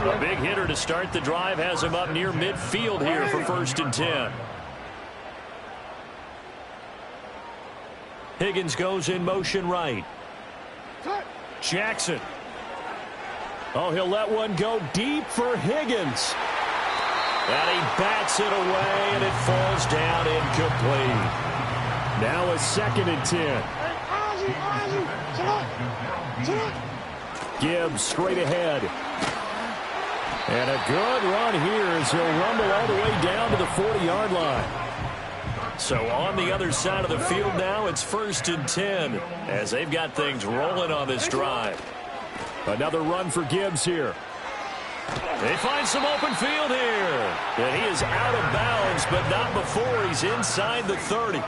A big hitter to start the drive has him up near midfield here for 1st and 10. Higgins goes in motion right. Jackson. Oh, he'll let one go deep for Higgins. And he bats it away, and it falls down incomplete. Now a 2nd and 10. Gibbs straight ahead. And a good run here as he'll rumble all the way down to the 40-yard line. So on the other side of the field now, it's 1st and 10 as they've got things rolling on this drive. Another run for Gibbs here. They find some open field here. And he is out of bounds, but not before he's inside the 30.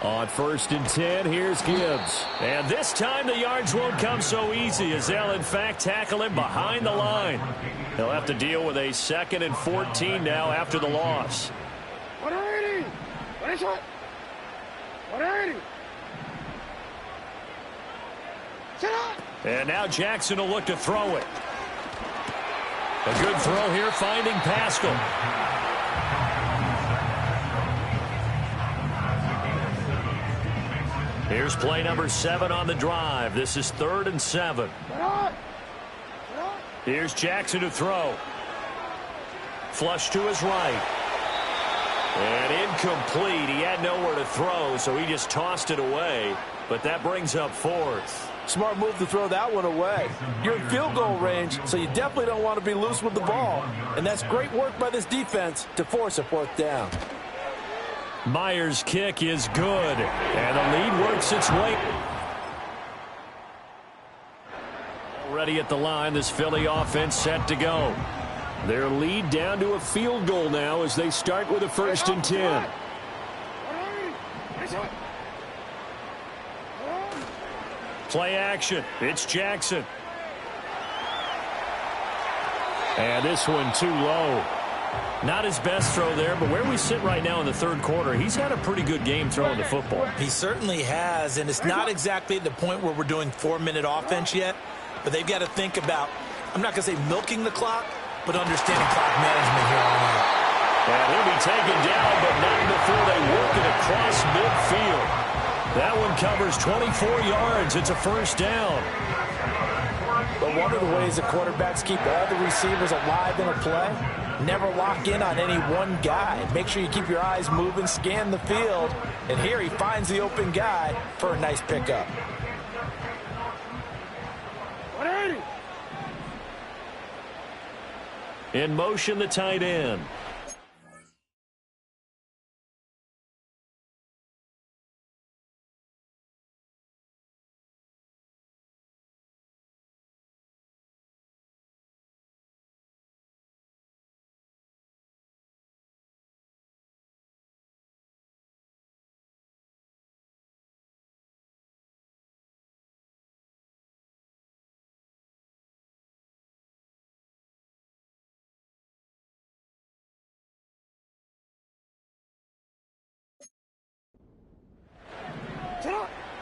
On 1st and 10, here's Gibbs. And this time the yards won't come so easy as they'll, in fact, tackle him behind the line. He'll have to deal with a 2nd and 14 now after the loss. And now Jackson will look to throw it. A good throw here, finding Pascal. Here's play number 7 on the drive. This is 3rd and 7. Here's Jackson to throw. Flush to his right. And incomplete. He had nowhere to throw, so he just tossed it away. But that brings up 4th. Smart move to throw that one away. You're in field goal range, so you definitely don't want to be loose with the ball. And that's great work by this defense to force a 4th down. Myers' kick is good, and the lead works its way. Already at the line, this Philly offense set to go. Their lead down to a field goal now as they start with a 1st and 10. Play action. It's Jackson. And this one too low. Not his best throw there, but where we sit right now in the 3rd quarter, he's had a pretty good game throwing the football. He certainly has, and it's not exactly at the point where we're doing 4-minute offense yet, but they've got to think about, I'm not going to say milking the clock, but understanding clock management here on out. And he'll be taken down, but not before they work it across midfield. That one covers 24 yards. It's a 1st down. But one of the ways the quarterbacks keep all the receivers alive in a play, never lock in on any one guy. Make sure you keep your eyes moving, scan the field. And here he finds the open guy for a nice pickup. In motion, the tight end.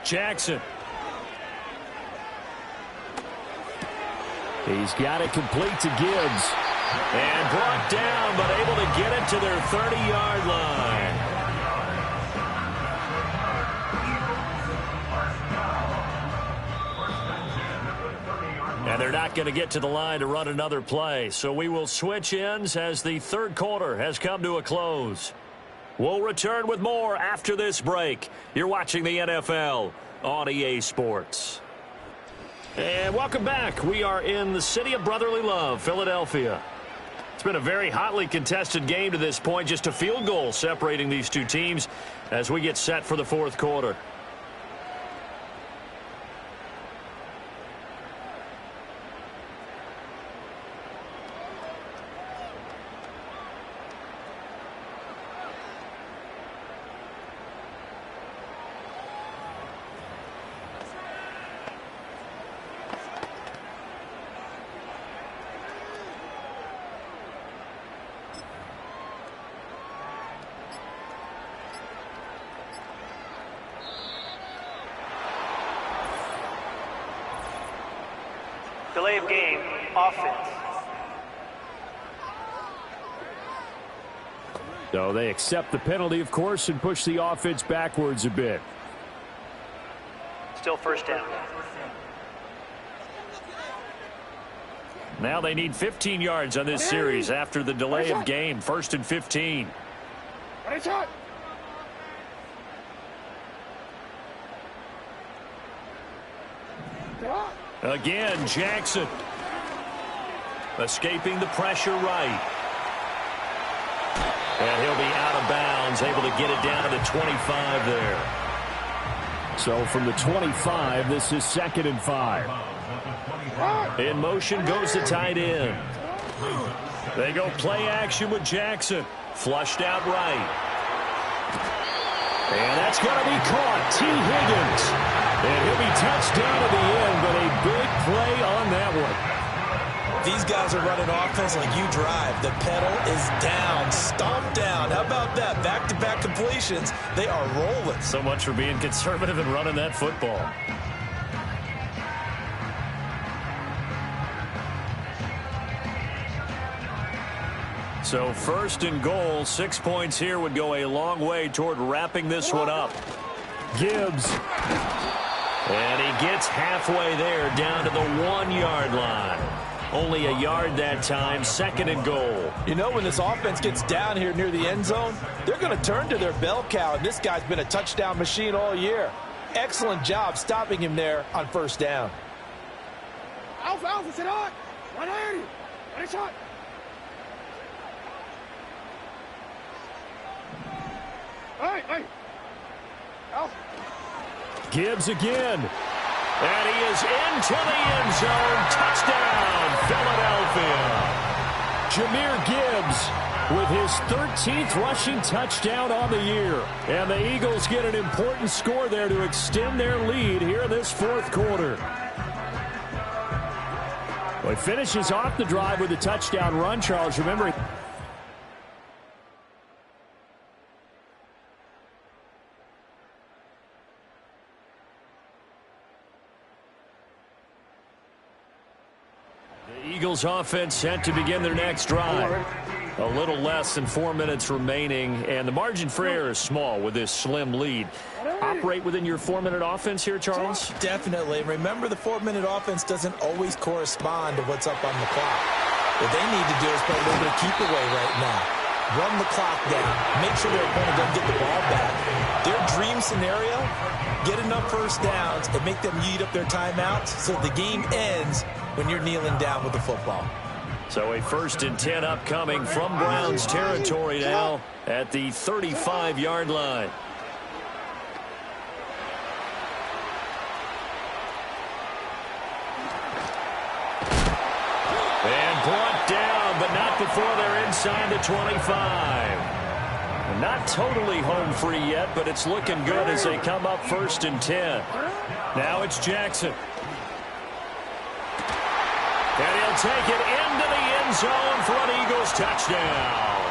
Jackson. He's got it complete to Gibbs. And brought down, but able to get it to their 30-yard line. And they're not going to get to the line to run another play. So we will switch ends as the 3rd quarter has come to a close. We'll return with more after this break. You're watching the NFL on EA Sports. And welcome back. We are in the city of brotherly love, Philadelphia. It's been a very hotly contested game to this point. Just a field goal separating these two teams as we get set for the 4th quarter. Delay of game, offense. So they accept the penalty, of course, and push the offense backwards a bit. Still first down. Now they need 15 yards on this series after the delay of game. 1st and 15. Again, Jackson. Escaping the pressure right. And he'll be out of bounds, able to get it down to the 25 there. So from the 25, this is 2nd and 5. In motion goes the tight end. They go play action with Jackson. Flushed out right. And that's going to be caught. T. Higgins. And he'll be touched down at the end, but a big play on that one. These guys are running offense like you drive. The pedal is down, stomped down. How about that? Back-to-back completions. They are rolling. So much for being conservative and running that football. So 1st and goal, 6 points here would go a long way toward wrapping this one up. Gibbs. And he gets halfway there down to the 1-yard line. Only a yard that time, 2nd and goal. You know, when this offense gets down here near the end zone, they're going to turn to their bell cow, and this guy's been a touchdown machine all year. Excellent job stopping him there on 1st down. Alpha, sit on. 180. Ready, shot. Hey. Alpha. Gibbs again. And he is into the end zone. Touchdown, Philadelphia. Jahmyr Gibbs with his 13th rushing touchdown on the year. And the Eagles get an important score there to extend their lead here in this 4th quarter. Well, he finishes off the drive with a touchdown run, Charles. Remember, Eagles offense set to begin their next drive. A little less than 4 minutes remaining, and the margin for error is small with this slim lead. Operate within your 4-minute offense here, Charles? Definitely. Remember, the 4-minute offense doesn't always correspond to what's up on the clock. What they need to do is play a little bit of keep away right now. Run the clock down. Make sure their opponent doesn't get the ball back. Their dream scenario, get enough first downs and make them eat up their timeouts so the game ends when you're kneeling down with the football. So a 1st and 10 upcoming from Browns territory now at the 35-yard line. And brought down, but not before they're inside the 25. Not totally home free yet, but it's looking good as they come up 1st and 10. Now it's Jackson. And he'll take it into the end zone for an Eagles touchdown.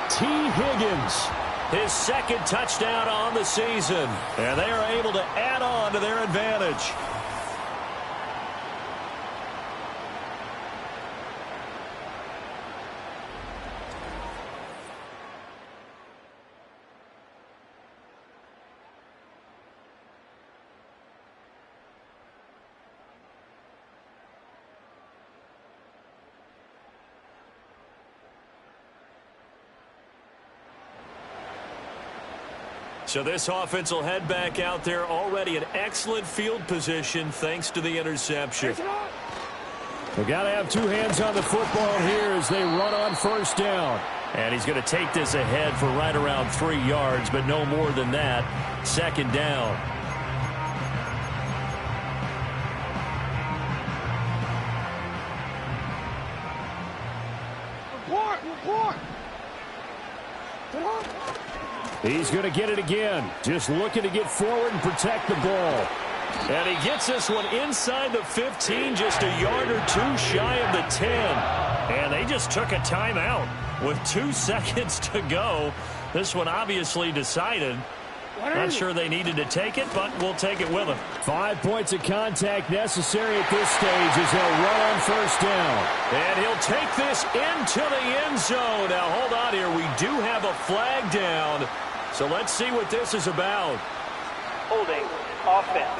T. Higgins, his 2nd touchdown on the season. And they are able to add on to their advantage. So this offense will head back out there, already in excellent field position thanks to the interception. We've got to have 2 hands on the football here as they run on 1st down. And he's going to take this ahead for right around 3 yards, but no more than that. 2nd down. Report. He's going to get it again. Just looking to get forward and protect the ball. And he gets this one inside the 15, just a yard or 2 shy of the 10. And they just took a timeout with 2 seconds to go. This one obviously decided. Not sure they needed to take it, but we'll take it with them. 5 points of contact necessary at this stage as he'll run on first down. And he'll take this into the end zone. Now, hold on here. We do have a flag down. So let's see what this is about. Holding offense.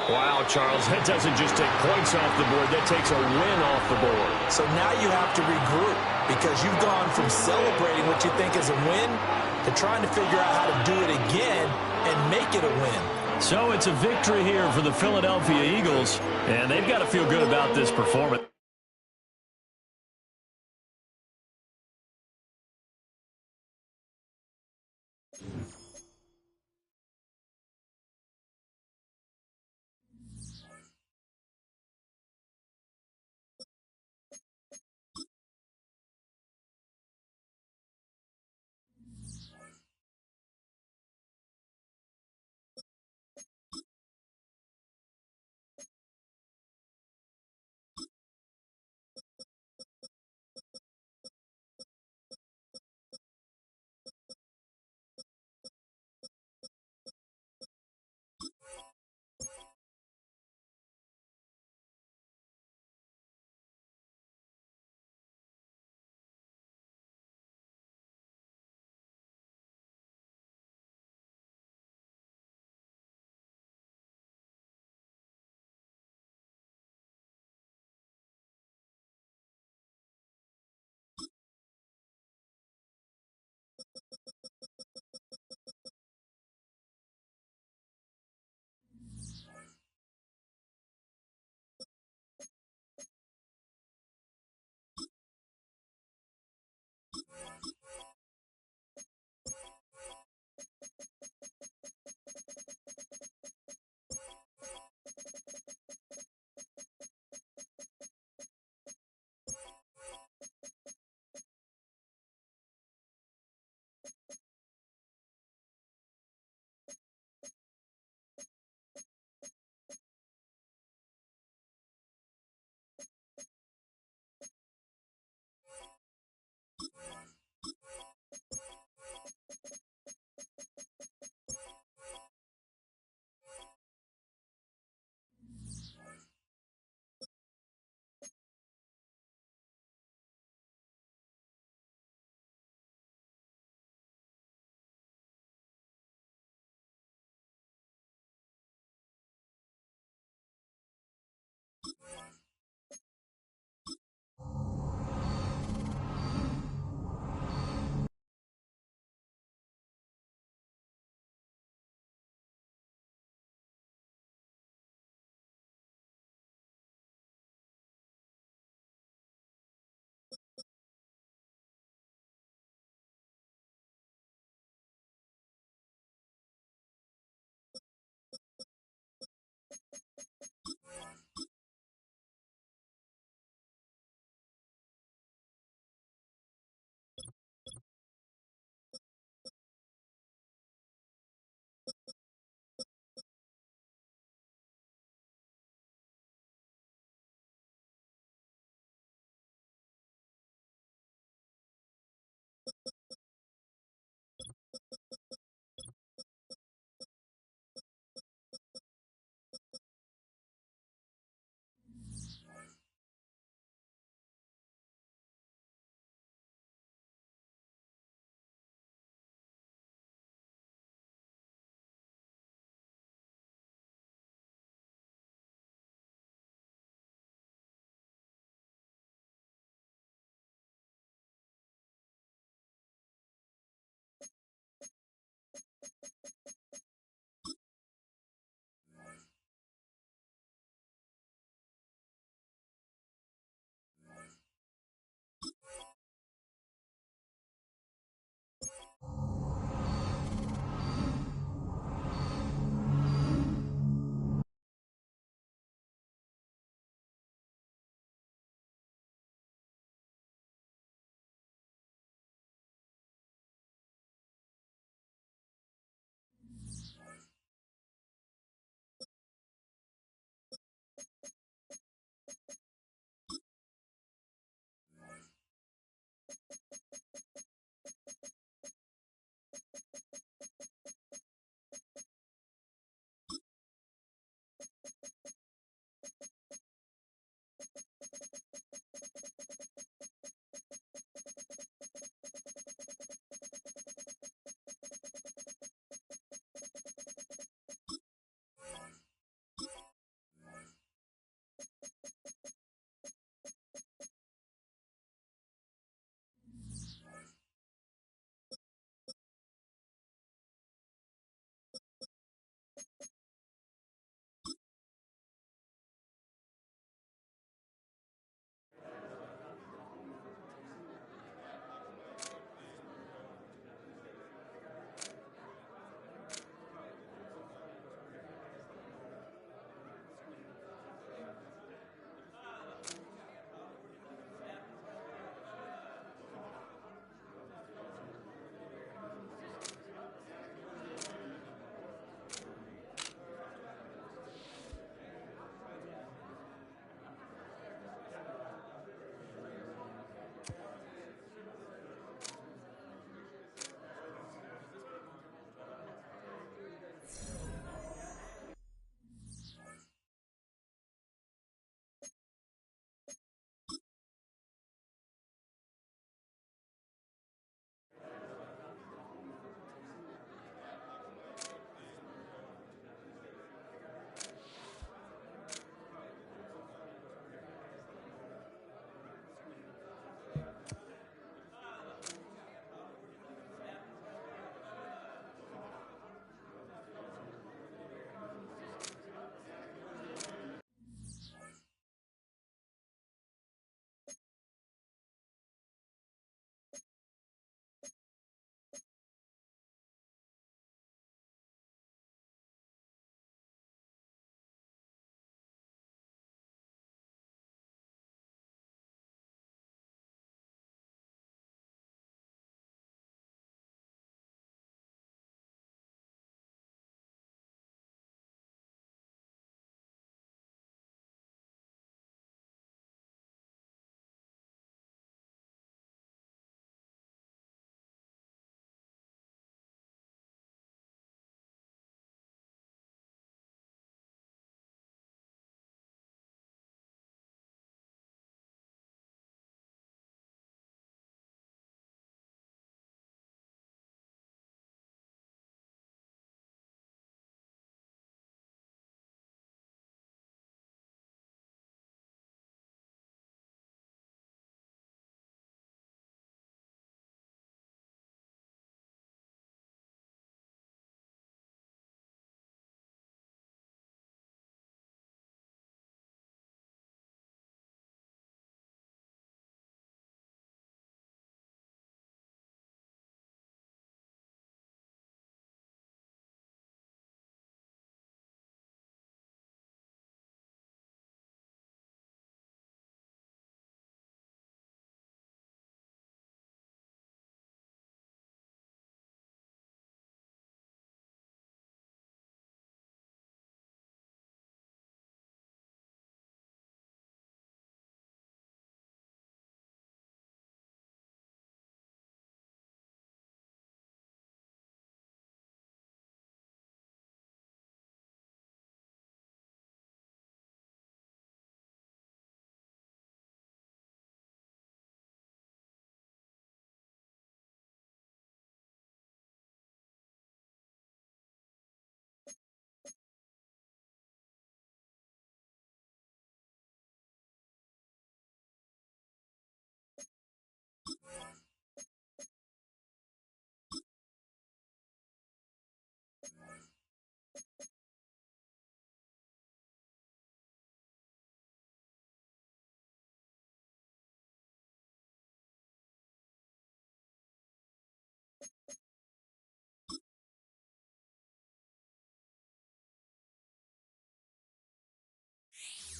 Wow, Charles, that doesn't just take points off the board. That takes a win off the board. So now you have to regroup because you've gone from celebrating what you think is a win to trying to figure out how to do it again and make it a win. So it's a victory here for the Philadelphia Eagles, and they've got to feel good about this performance.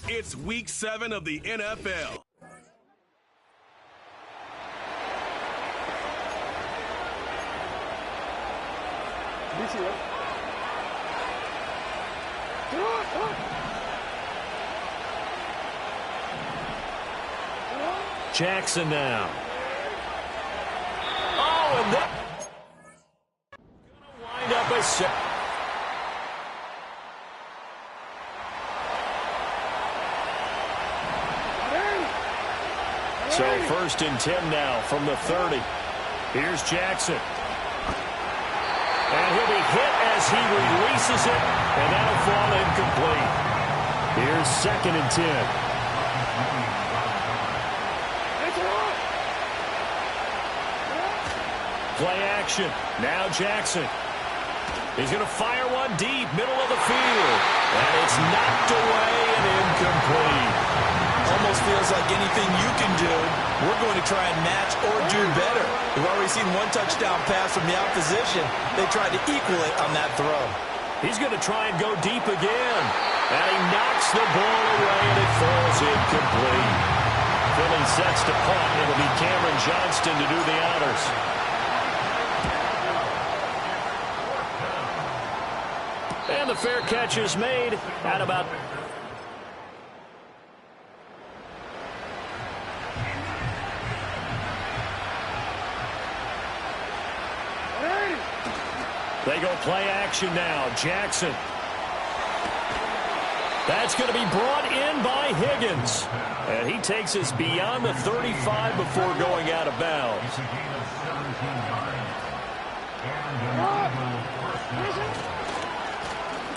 It's week 7 of the NFL. Jackson now. Oh, and that gonna wind up a set. So 1st and 10 now from the 30. Here's Jackson. And he'll be hit as he releases it, and that'll fall incomplete. Here's 2nd and 10. Play action. Now Jackson. He's going to fire one deep, middle of the field. And it's knocked away and incomplete. Almost feels like anything you can do, we're going to try and match or do better. We've already seen one touchdown pass from the opposition. They tried to equal it on that throw. He's going to try and go deep again. And he knocks the ball away, and it falls incomplete. Philly sets to punt. It'll be Cameron Johnston to do the honors. And the fair catch is made at about... They go play action now. Jackson. That's going to be brought in by Higgins. And he takes us beyond the 35 before going out of bounds.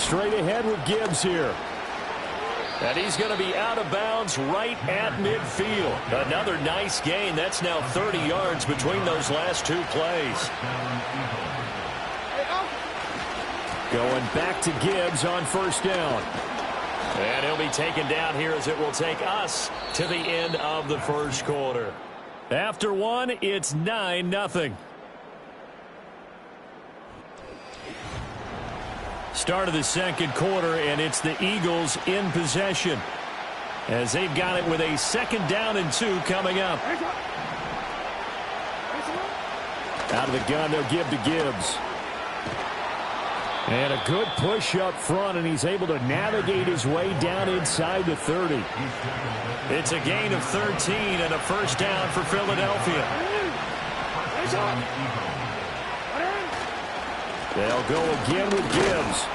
Straight ahead with Gibbs here. And he's going to be out of bounds right at midfield. Another nice gain. That's now 30 yards between those last two plays. Going back to Gibbs on 1st down. And he'll be taken down here as it will take us to the end of the 1st quarter. After one, it's 9-0. Start of the 2nd quarter, and it's the Eagles in possession as they've got it with a 2nd down and 2 coming up. Out of the gun, they'll give to Gibbs. And a good push up front, and he's able to navigate his way down inside the 30. It's a gain of 13 and a 1st down for Philadelphia. They'll go again with Gibbs.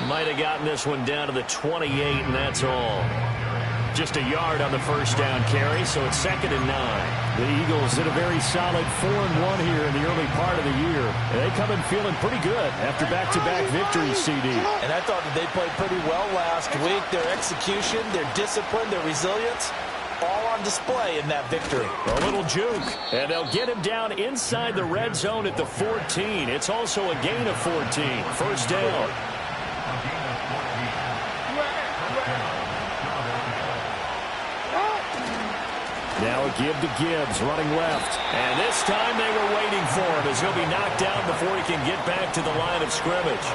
Might have gotten this one down to the 28, and that's all. Just a yard on the 1st down carry, so it's 2nd and 9. The Eagles did a very solid 4-1 here in the early part of the year. And they come in feeling pretty good after back-to-back victories, CD. And I thought that they played pretty well last week. Their execution, their discipline, their resilience, all on display in that victory. A little juke. And they'll get him down inside the red zone at the 14. It's also a gain of 14. 1st down. Now a give to Gibbs, running left. And this time they were waiting for him as he'll be knocked down before he can get back to the line of scrimmage.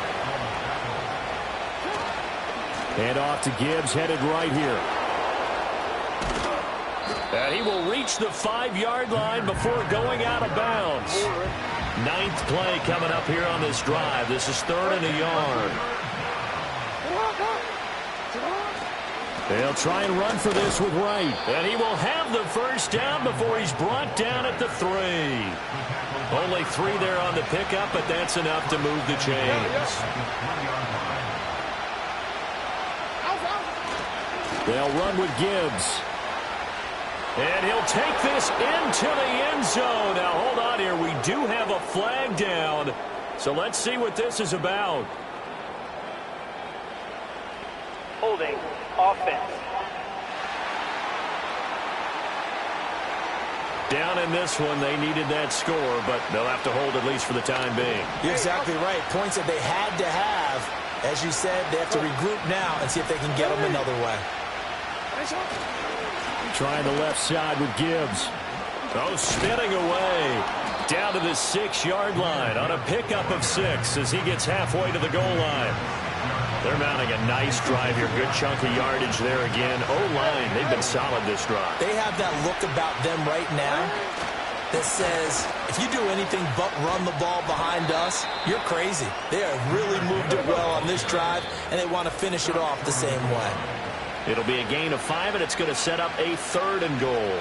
And off to Gibbs, headed right here. And he will reach the 5-yard line before going out of bounds. 9th play coming up here on this drive. This is 3rd and a yard. They'll try and run for this with Wright. And he will have the 1st down before he's brought down at the 3. Only 3 there on the pickup, but that's enough to move the chains. They'll run with Gibbs. And he'll take this into the end zone. Now, hold on here. We do have a flag down. So let's see what this is about. Holding offense. Down in this one, they needed that score, but they'll have to hold at least for the time being. You're exactly right. Points that they had to have. As you said, they have to regroup now and see if they can get them another way. Trying the left side with Gibbs. Oh, spinning away. Down to the 6-yard line on a pickup of 6 as he gets halfway to the goal line. They're mounting a nice drive here. Good chunk of yardage there again. O-line, they've been solid this drive. They have that look about them right now that says, if you do anything but run the ball behind us, you're crazy. They have really moved it well on this drive, and they want to finish it off the same way. It'll be a gain of 5, and it's going to set up a 3rd and goal.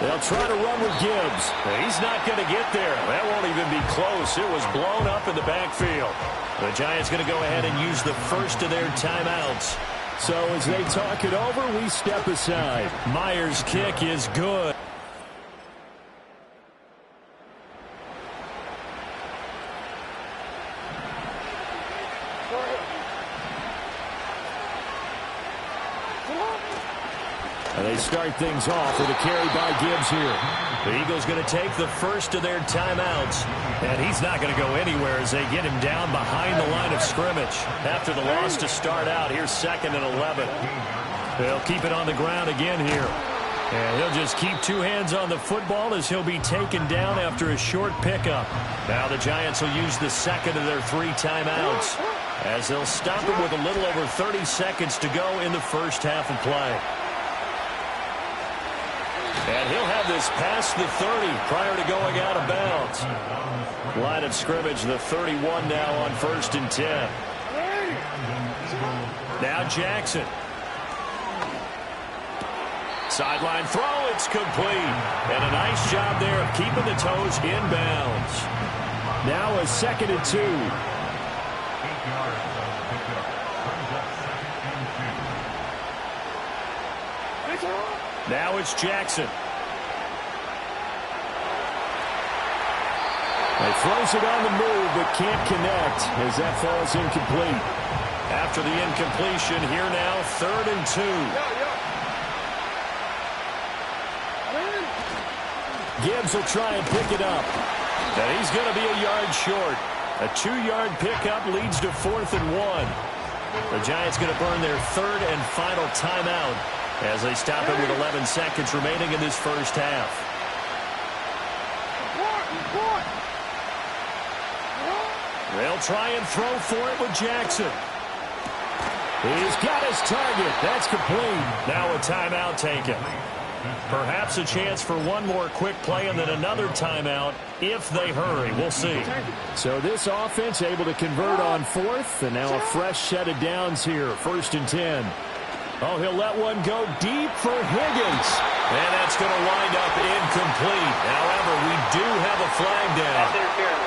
They'll try to run with Gibbs. He's not going to get there. That won't even be close. It was blown up in the backfield. The Giants going to go ahead and use the first of their timeouts. So as they talk it over, we step aside. Myers' kick is good. And they start things off with a carry by Gibbs here. The Eagles going to take the first of their timeouts. And he's not going to go anywhere as they get him down behind the line of scrimmage. After the loss to start out, here's 2nd and 11. They'll keep it on the ground again here. And he'll just keep 2 hands on the football as he'll be taken down after a short pickup. Now the Giants will use the 2nd of their 3 timeouts as they'll stop him with a little over 30 seconds to go in the first half of play. And he'll have this past the 30 prior to going out of bounds. Line of scrimmage, the 31 now on 1st and 10. Now Jackson. Sideline throw, it's complete. And a nice job there of keeping the toes inbounds. Now a 2nd and 2. Now it's Jackson. He throws it on the move but can't connect as that falls incomplete. After the incompletion, here now 3rd and 2. Gibbs will try and pick it up. And he's going to be a yard short. A 2-yard pickup leads to 4th and 1. The Giants going to burn their 3rd and final timeout as they stop it with 11 seconds remaining in this first half. They'll try and throw for it with Jackson. He's got his target. That's complete. Now a timeout taken. Perhaps a chance for one more quick play and then another timeout if they hurry. We'll see. So this offense able to convert on 4th, and now a fresh set of downs here. 1st and 10. Oh, he'll let one go deep for Higgins. And that's going to wind up incomplete. However, we do have a flag down.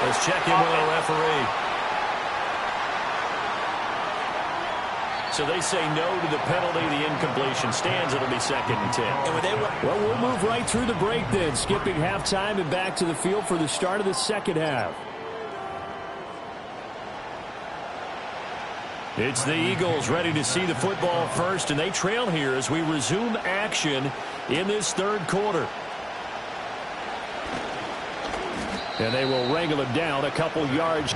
Let's check in with our referee. So they say no to the penalty. The incompletion stands. It'll be 2nd and 10. Well, we'll move right through the break then, skipping halftime and back to the field for the start of the second half. It's the Eagles ready to see the football first, and they trail here as we resume action in this 3rd quarter. And they will wrangle him down a couple yards.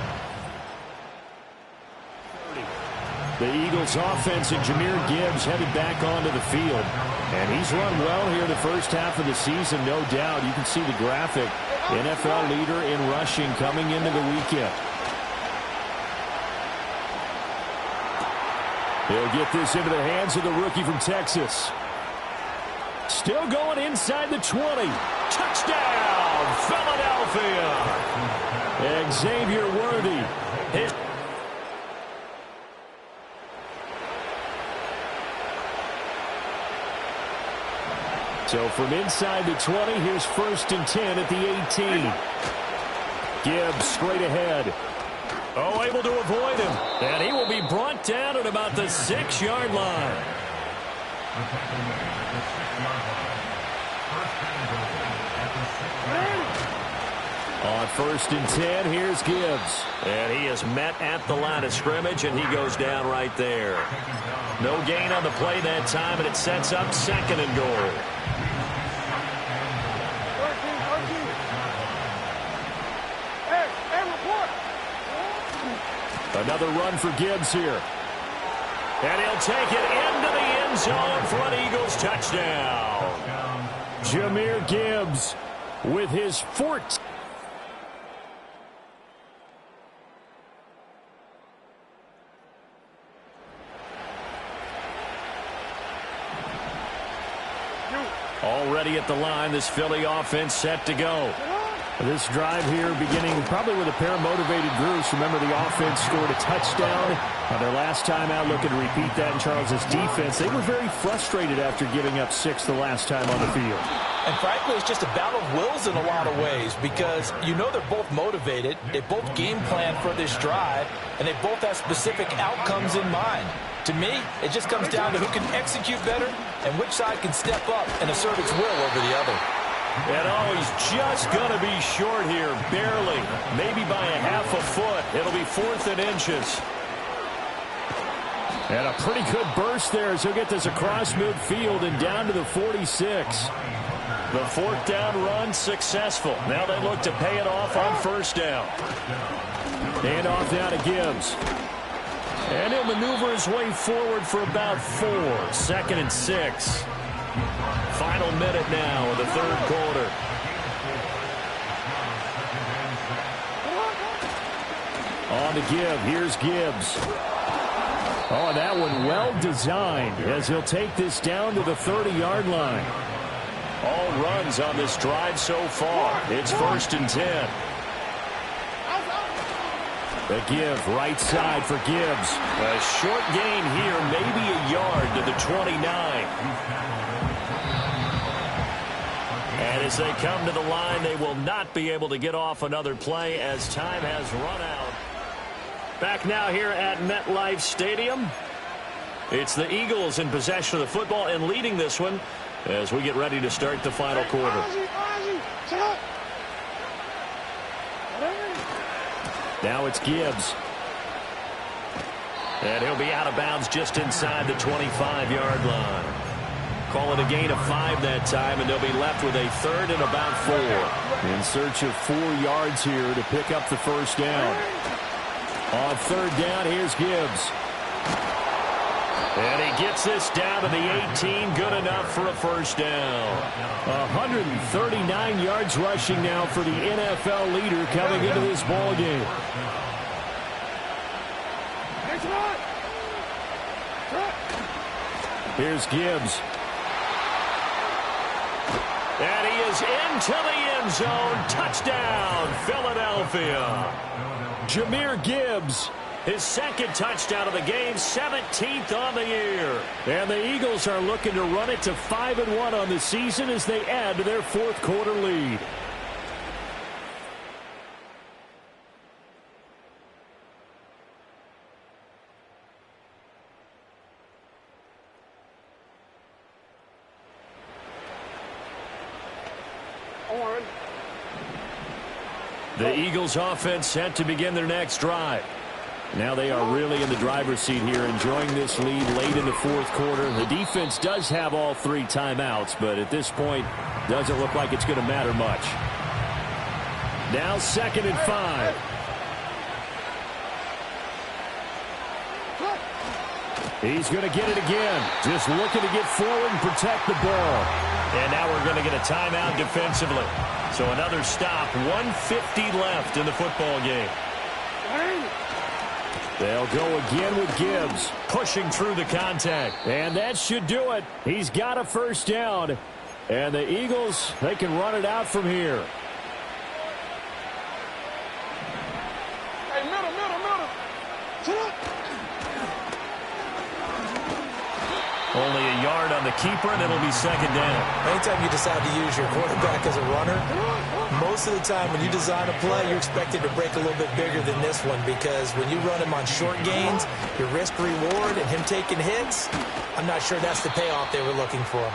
The Eagles offense and Jahmyr Gibbs headed back onto the field. And he's run well here the first half of the season, no doubt. You can see the graphic. NFL leader in rushing coming into the weekend. He'll get this into the hands of the rookie from Texas. Still going inside the 20. Touchdown, Philadelphia. Xavier Worthy. So from inside the 20, here's 1st and 10 at the 18. Gibbs straight ahead. Oh, able to avoid him. And he will be brought down at about the 6-yard line. On 1st and 10, here's Gibbs. And he is met at the line of scrimmage, and he goes down right there. No gain on the play that time, and it sets up 2nd and goal. Another run for Gibbs here. And he'll take it into the end zone for an Eagles touchdown. Jahmyr Gibbs with his 14th. Already at the line, this Philly offense set to go. This drive here beginning probably with a pair of motivated Bruce. Remember, the offense scored a touchdown on their last time out. Looking to repeat that in Charles' defense. They were very frustrated after giving up 6 the last time on the field. And frankly, it's just a battle of wills in a lot of ways because you know they're both motivated. They both game plan for this drive, and they both have specific outcomes in mind. To me, it just comes down to who can execute better and which side can step up and assert its will over the other. And he's just going to be short here, barely, maybe by a half a foot. It'll be 4th and inches. And a pretty good burst there as he'll get this across midfield and down to the 46. The 4th down run successful. Now they look to pay it off on 1st down. And off now to Gibbs. And he'll maneuver his way forward for about 4. 2nd and 6. Final minute now of the 3rd quarter. On to Gibbs. Here's Gibbs. Oh, that one well designed as he'll take this down to the 30-yard line. All runs on this drive so far. It's 1st and 10. The give right side for Gibbs. A short gain here, maybe a yard to the 29. And as they come to the line, they will not be able to get off another play as time has run out. Back now here at MetLife Stadium. It's the Eagles in possession of the football and leading this one as we get ready to start the final quarter. Now it's Gibbs. And he'll be out of bounds just inside the 25-yard line. Call it a gain of 5 that time, and they'll be left with a 3rd and about 4. In search of 4 yards here to pick up the 1st down. On 3rd down, here's Gibbs. And he gets this down to the 18, good enough for a 1st down. 139 yards rushing now for the NFL leader coming into this ball game. Here's Gibbs. And he is into the end zone. Touchdown, Philadelphia. Jahmyr Gibbs. His 2nd touchdown of the game, 17th on the year. And the Eagles are looking to run it to 5-1 on the season as they add to their 4th quarter lead. The Eagles offense set to begin their next drive. Now they are really in the driver's seat here, enjoying this lead late in the 4th quarter. The defense does have all 3 timeouts, but at this point, doesn't look like it's going to matter much. Now 2nd and 5. He's going to get it again. Just looking to get forward and protect the ball. And now we're going to get a timeout defensively. So another stop, 1:50 left in the football game. They'll go again with Gibbs. Pushing through the contact. And that should do it. He's got a 1st down. And the Eagles, they can run it out from here. Hey, middle. Sit up. Only a yard on the keeper, and it'll be 2nd down. Anytime you decide to use your quarterback as a runner, most of the time when you design a play, you're expected to break a little bit bigger than this one because when you run him on short gains, your risk-reward and him taking hits, I'm not sure that's the payoff they were looking for.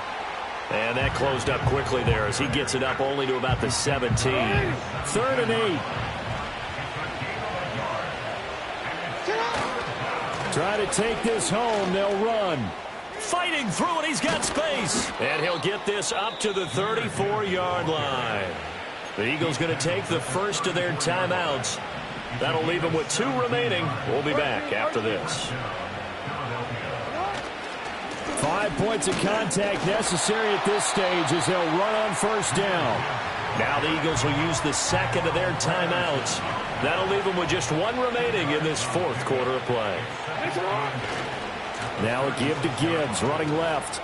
And that closed up quickly there as he gets it up only to about the 17. 3rd and 8. Try to take this home. They'll run. Fighting through it. He's got space. And he'll get this up to the 34-yard line. The Eagles going to take the first of their timeouts. That'll leave them with 2 remaining. We'll be back after this. 5 points of contact necessary at this stage as they'll run on 1st down. Now the Eagles will use the second of their timeouts. That'll leave them with just 1 remaining in this 4th quarter of play. Now a give to Gibbs, running left.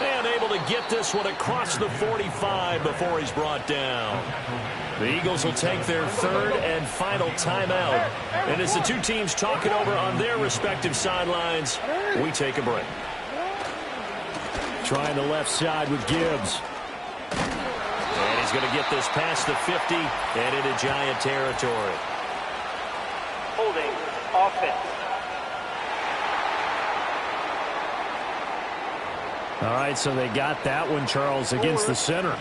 And able to get this one across the 45 before he's brought down. The Eagles will take their 3rd and final timeout. And as the 2 teams talk it over on their respective sidelines, we take a break. Trying the left side with Gibbs. And he's going to get this past the 50 and into Giant territory. Holding offense. All right, so they got that one, Charles, against the center.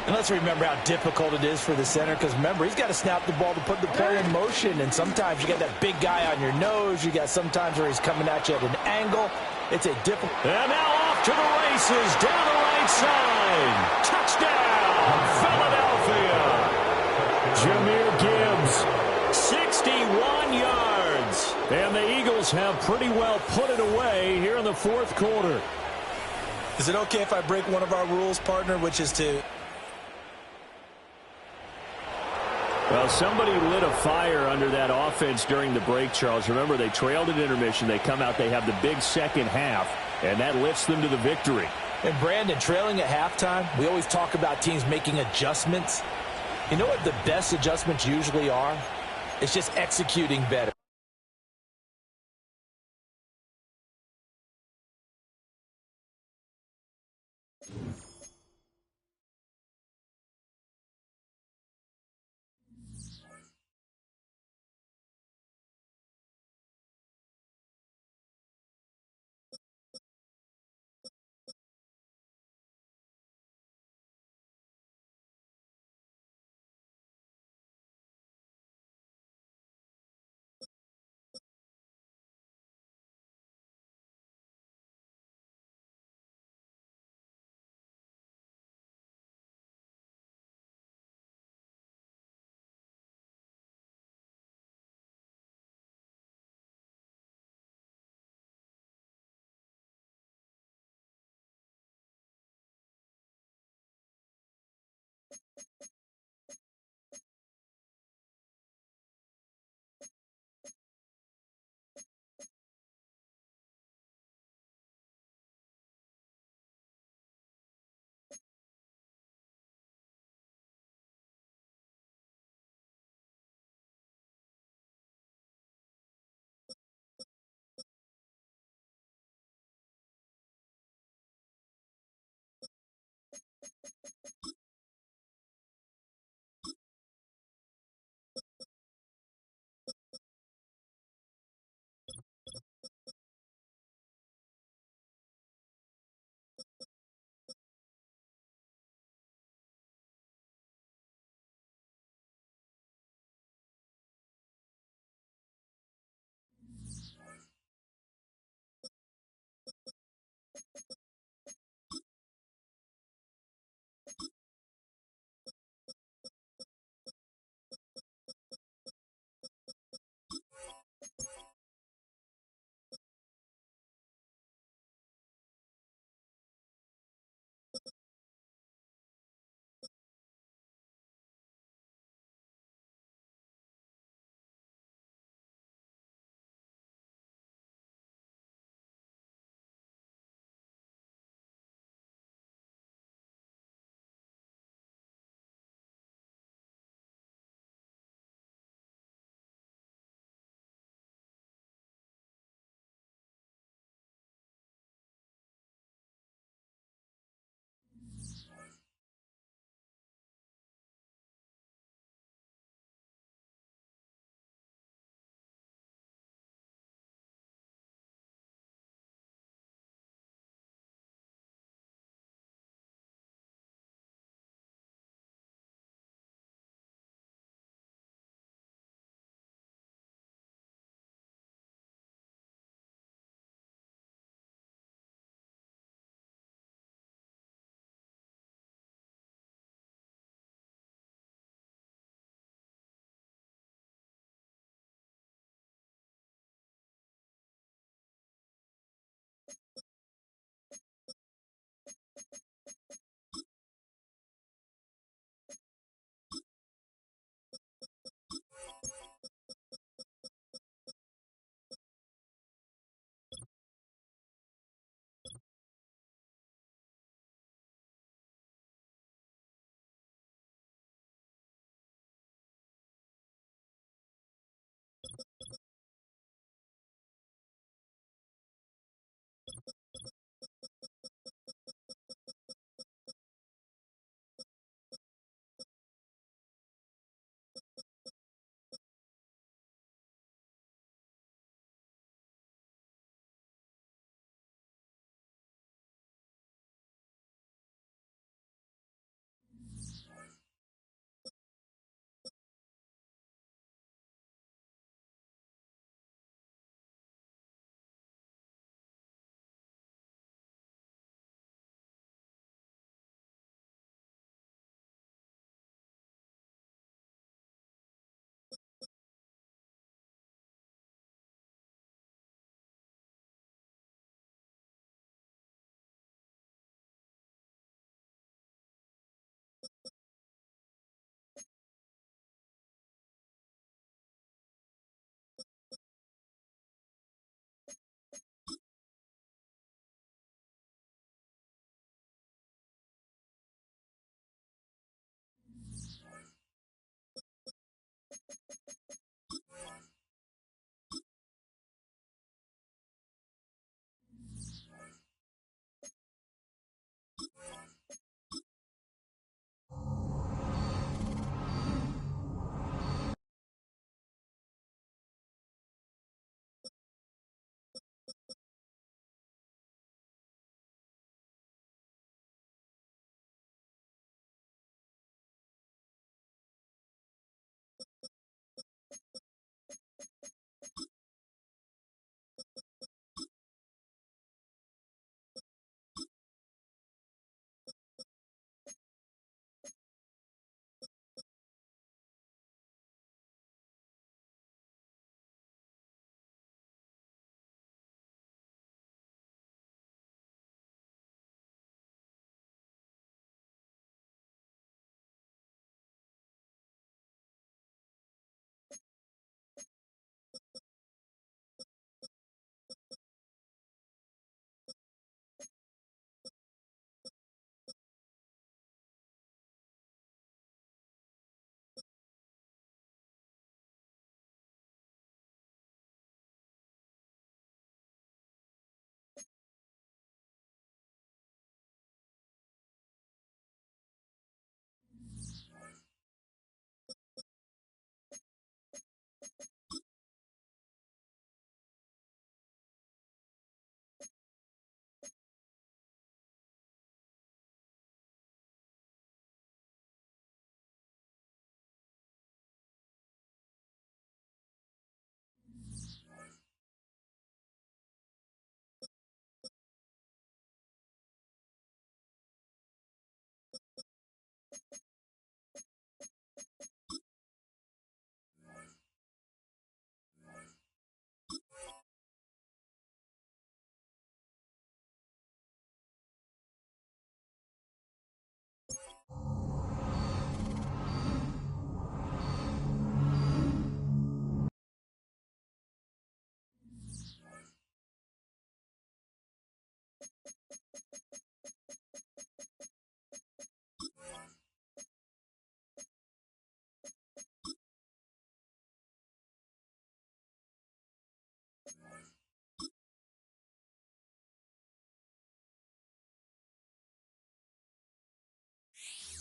And let's remember how difficult it is for the center, because remember, he's got to snap the ball to put the play in motion, and sometimes you got that big guy on your nose. You got sometimes where he's coming at you at an angle. It's a difficult. And now off to the races down the right side. Touchdown, Philadelphia. Jahmyr Gibbs. 61 yards. And the Eagles have pretty well put it away here in the 4th quarter. Is it okay if I break one of our rules, partner, which is to... Well, somebody lit a fire under that offense during the break, Charles. Remember, they trailed at intermission. They come out, they have the big second half, and that lifts them to the victory. And Brandon, trailing at halftime, we always talk about teams making adjustments. You know what the best adjustments usually are? It's just executing better.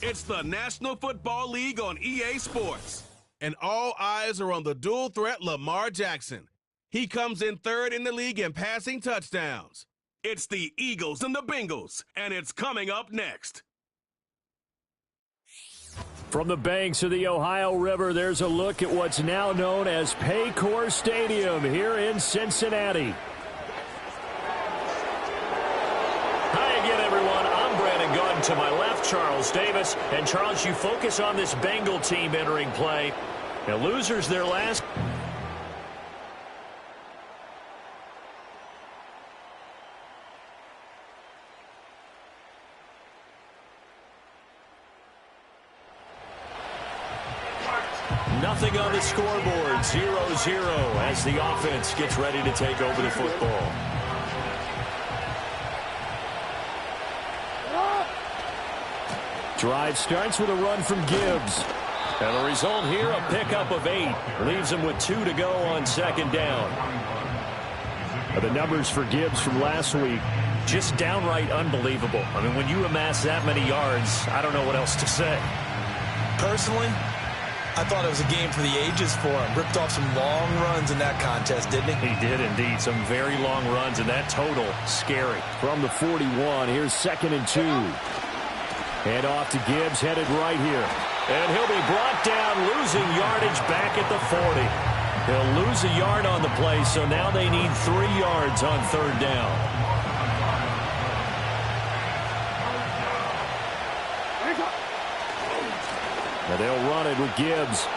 It's the National Football League on EA Sports. And all eyes are on the dual threat Lamar Jackson. He comes in third in the league in passing touchdowns. It's the Eagles and the Bengals, and it's coming up next. From the banks of the Ohio River, there's a look at what's now known as Paycor Stadium here in Cincinnati. Hi again, everyone. I'm Brandon Gaudin. To my left, Charles Davis. And, Charles, you focus on this Bengal team entering play. The losers their last... Nothing on the scoreboard, 0-0 as the offense gets ready to take over the football. Drive starts with a run from Gibbs. And the result here, a pickup of 8. Leaves him with 2 to go on second down. The numbers for Gibbs from last week. Just downright unbelievable. I mean, when you amass that many yards, I don't know what else to say. Personally, I thought it was a game for the ages for him. Ripped off some long runs in that contest, didn't he? He did indeed. Some very long runs, and that total, scary. From the 41, here's 2nd and 2. Head off to Gibbs, headed right here. And he'll be brought down, losing yardage back at the 40. He'll lose a yard on the play, so now they need 3 yards on third down. And they'll run it with Gibbs.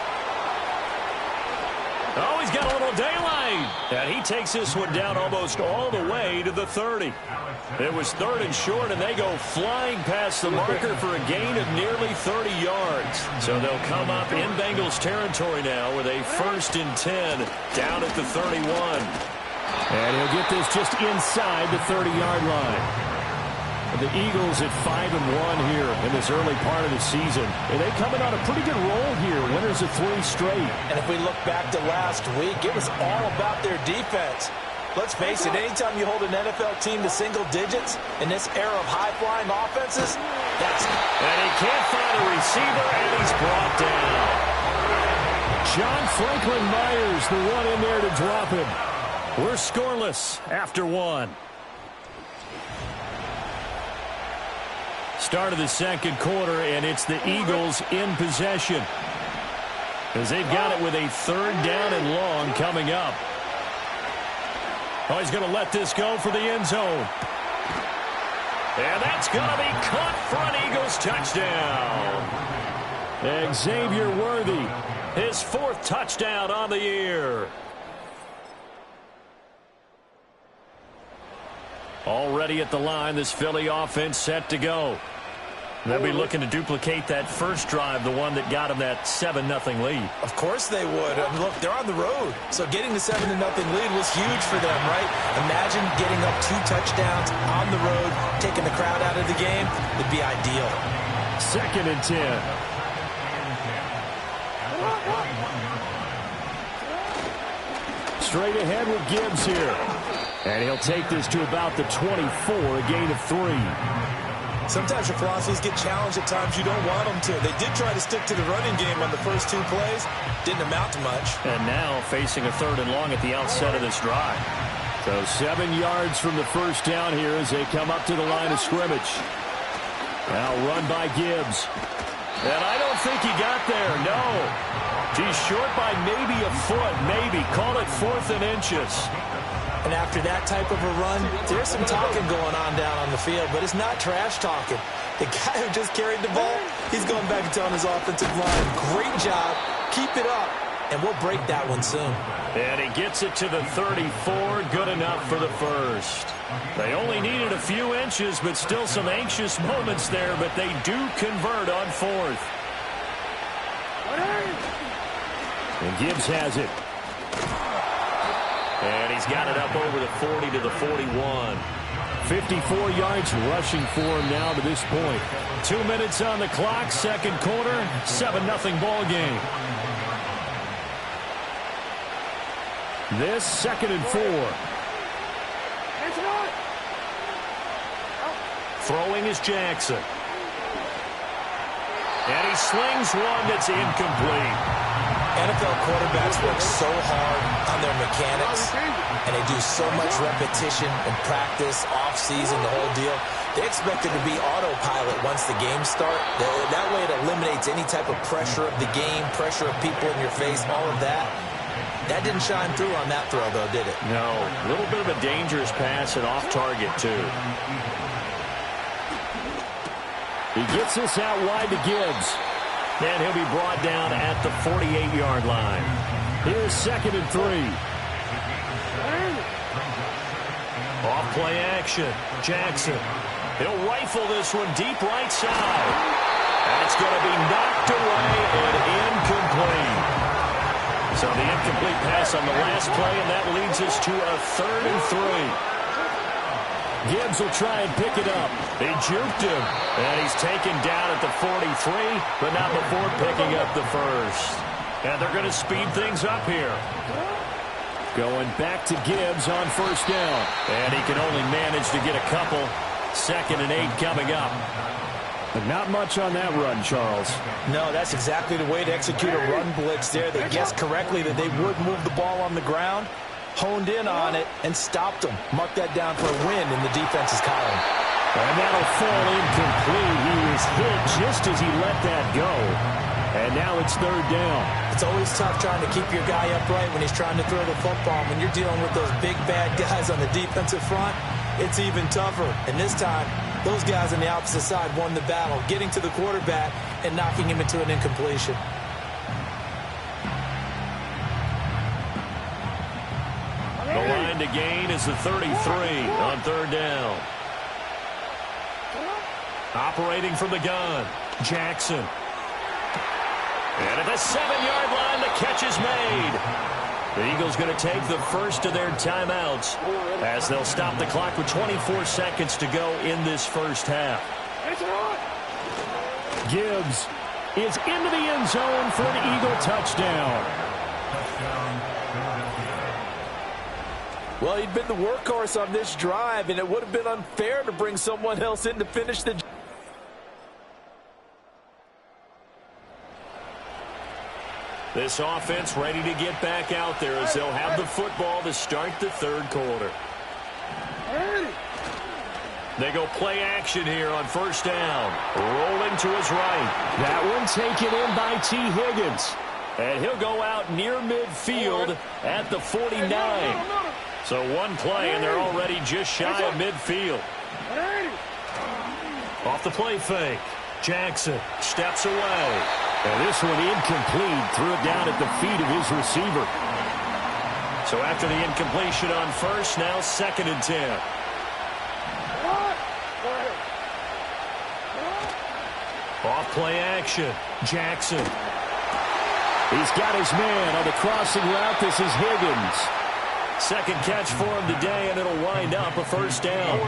Oh, he's got a little daylight. And he takes this one down almost all the way to the 30. It was 3rd and short, and they go flying past the marker for a gain of nearly 30 yards. So they'll come up in Bengals territory now with a 1st and 10 down at the 31. And he'll get this just inside the 30-yard line. The Eagles at 5-1 here in this early part of the season. And they coming on a pretty good roll here, winners of 3 straight. And if we look back to last week, it was all about their defense. Let's face it, anytime you hold an NFL team to single digits in this era of high-flying offenses, that's... And he can't find a receiver, and he's brought down. John Franklin Myers, the one in there to drop him. We're scoreless after 1. Start of the second quarter, and it's the Eagles in possession, as they've got it with a 3rd down and long coming up. Oh, he's going to let this go for the end zone. And that's going to be caught for an Eagles touchdown. Xavier Worthy, his 4th touchdown on the year. Already at the line, this Philly offense set to go. They'll be looking to duplicate that first drive, the one that got them that 7-0 lead. Of course they would. I mean, look, they're on the road. So getting the 7-0 lead was huge for them, right? Imagine getting up 2 touchdowns on the road, taking the crowd out of the game. It'd be ideal. 2nd and 10. Straight ahead with Gibbs here. And he'll take this to about the 24, a gain of 3. Sometimes your philosophies get challenged at times you don't want them to. They did try to stick to the running game on the first 2 plays. Didn't amount to much. And now facing a 3rd and long at the outset of this drive. So 7 yards from the first down here as they come up to the line of scrimmage. Now run by Gibbs. And I don't think he got there, no. He's short by maybe a foot, maybe. Call it 4th and inches. And after that type of a run, there's some talking going on down on the field, but it's not trash talking. The guy who just carried the ball, he's going back and telling his offensive line, great job, keep it up, and we'll break that one soon. And he gets it to the 34, good enough for the 1st. They only needed a few inches, but still some anxious moments there, but they do convert on 4th. And Gibbs has it. And he's got it up over the 40 to the 41. 54 yards rushing for him now to this point. 2 minutes on the clock, second quarter, 7-0 ball game. This 2nd and 4. Throwing is Jackson. And he slings one that's incomplete. NFL quarterbacks work so hard on their mechanics, and they do so much repetition and practice, off-season, the whole deal. They expect it to be autopilot once the games start. That way it eliminates any type of pressure of the game, pressure of people in your face, all of that. That didn't shine through on that throw, though, did it? No. A little bit of a dangerous pass and off target, too. He gets this out wide to Gibbs. And he'll be brought down at the 48-yard line. Here's 2nd and 3. Off play action. Jackson. He'll rifle this one deep right side. And it's going to be knocked away and incomplete. So the incomplete pass on the last play, and that leads us to a 3rd and 3. Gibbs will try and pick it up. They juked him, and he's taken down at the 43, but not before picking up the first. And they're going to speed things up here. Going back to Gibbs on 1st down. And he can only manage to get a couple. 2nd and 8 coming up. But not much on that run, Charles. No, that's exactly the way to execute a run blitz there. They guessed correctly that they would move the ball on the ground, honed in on it, and stopped them. Mark that down for a win in the defense's column. And that'll fall incomplete. He was hit just as he let that go. And now it's 3rd down. It's always tough trying to keep your guy upright when he's trying to throw the football. When you're dealing with those big, bad guys on the defensive front, it's even tougher. And this time, those guys on the opposite side won the battle, getting to the quarterback and knocking him into an incompletion. The line to gain is the 33 on 3rd down. Operating from the gun, Jackson. And at the 7-yard line, the catch is made. The Eagles going to take the first of their timeouts as they'll stop the clock with 24 seconds to go in this first half. Gibbs is into the end zone for an Eagle touchdown. Well, he'd been the workhorse on this drive, and it would have been unfair to bring someone else in to finish the job. This offense ready to get back out there as they'll have the football to start the 3rd quarter. They go play action here on 1st down. Rolling to his right. That one taken in by T. Higgins. And he'll go out near midfield at the 49. So one play, and they're already just shy of midfield. Off the play fake. Jackson steps away. And this one incomplete. Threw it down at the feet of his receiver. So after the incompletion on 1st, now 2nd and 10. Off play action. Jackson. He's got his man on the crossing route. This is Higgins. 2nd catch for him today, and it'll wind up a 1st down.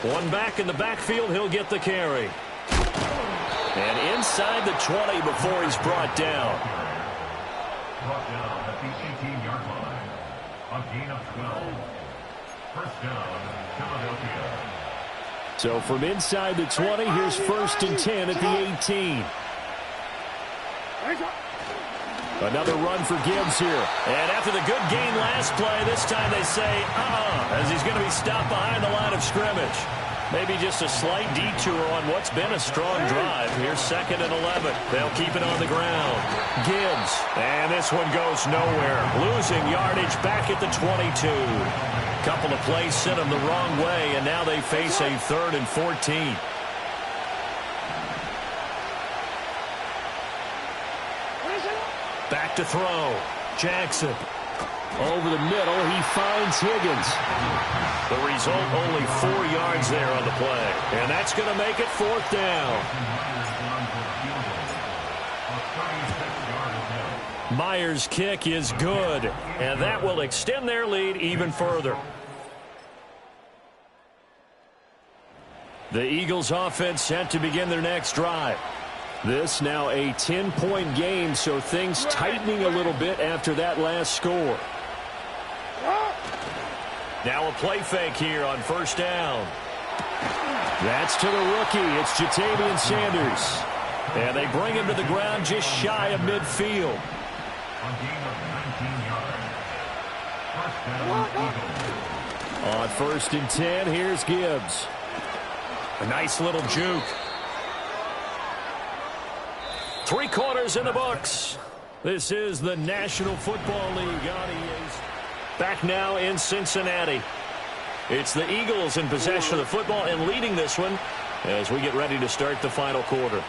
One back in the backfield, he'll get the carry. And inside the 20 before he's brought down. Brought down at the 18-yard line. A gain of 12. 1st down, Philadelphia. So from inside the 20, here's 1st and 10 at the 18. Another run for Gibbs here. And after the good gain last play, this time they say, as he's going to be stopped behind the line of scrimmage. Maybe just a slight detour on what's been a strong drive. Here's 2nd and 11. They'll keep it on the ground. Gibbs. And this one goes nowhere. Losing yardage back at the 22. Couple of plays sent them the wrong way, and now they face a 3rd and 14. Back to throw. Jackson. Over the middle, he finds Higgins. The result, only 4 yards there on the play. And that's going to make it 4th down. Myers' kick is good, and that will extend their lead even further. The Eagles offense set to begin their next drive. This now a 10-point game, so things tightening a little bit after that last score. Now a play fake here on first down. That's to the rookie. It's Ja'Tavion Sanders. And they bring him to the ground just shy of midfield. A gain of 19 yards. First down, Eagles. On 1st and 10, here's Gibbs. A nice little juke. 3 quarters in the books. This is the National Football League on EA's. Back now in Cincinnati. It's the Eagles in possession of the football and leading this one as we get ready to start the final quarter.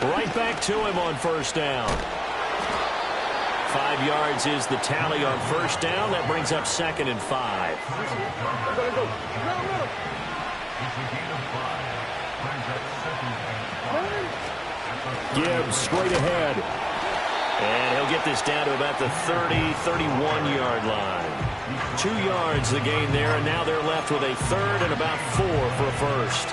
Right back to him on first down. 5 yards is the tally on first down. That brings up 2nd and 5. Gibbs straight ahead. And he'll get this down to about the 30, 31-yard line. 2 yards the gain there, and now they're left with a 3rd and about 4 for a first.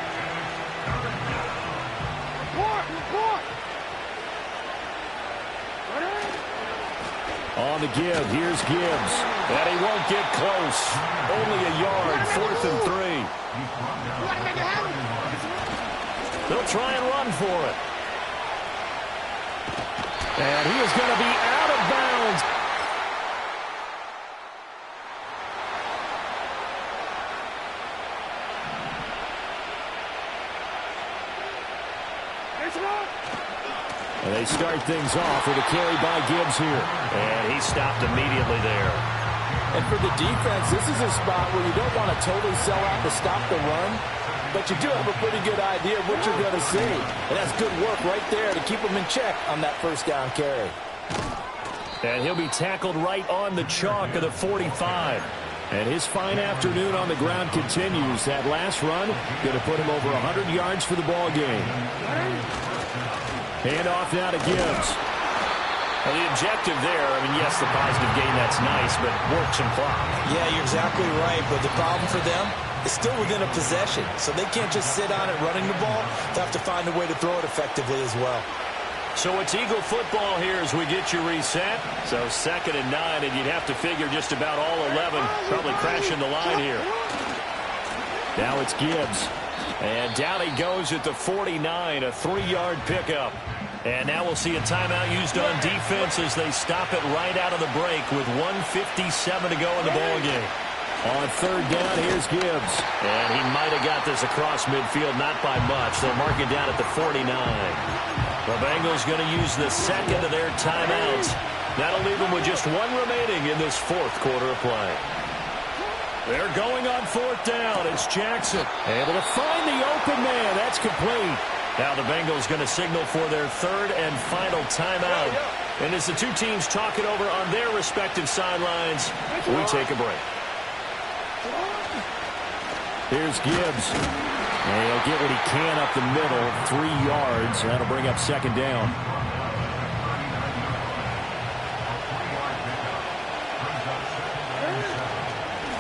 On the give, here's Gibbs. And he won't get close. Only a yard, 4th and 3. They'll try and run for it. And he is going to be out of bounds. And they start things off with a carry by Gibbs here. And he stopped immediately there. And for the defense, this is a spot where you don't want to totally sell out to stop the run, but you do have a pretty good idea of what you're going to see. And that's good work right there to keep them in check on that first down carry. And he'll be tackled right on the chalk of the 45. And his fine afternoon on the ground continues. That last run going to put him over 100 yards for the ball game. Hand off now to Gibbs. Well, the objective there, I mean, yes, the positive gain, that's nice, but work some clock. Yeah, you're exactly right, but the problem for them is still within a possession, so they can't just sit on it running the ball. They have to find a way to throw it effectively as well. So it's Eagle football here as we get you reset. So 2nd and 9, and you'd have to figure just about all 11 probably crashing the line here. Now it's Gibbs. And down he goes at the 49, a 3-yard pickup. And now we'll see a timeout used on defense as they stop it right out of the break with 1:57 to go in the ball game. On 3rd down, here's Gibbs. And he might have got this across midfield, not by much. They'll mark it down at the 49. The Bengals going to use the 2nd of their timeouts. That'll leave them with just 1 remaining in this 4th quarter of play. They're going on 4th down. It's Jackson. Able to find the open man. That's complete. Now the Bengals going to signal for their 3rd and final timeout. And as the two teams talk it over on their respective sidelines, we take a break. Here's Gibbs. And he'll get what he can up the middle. 3 yards. That'll bring up 2nd down.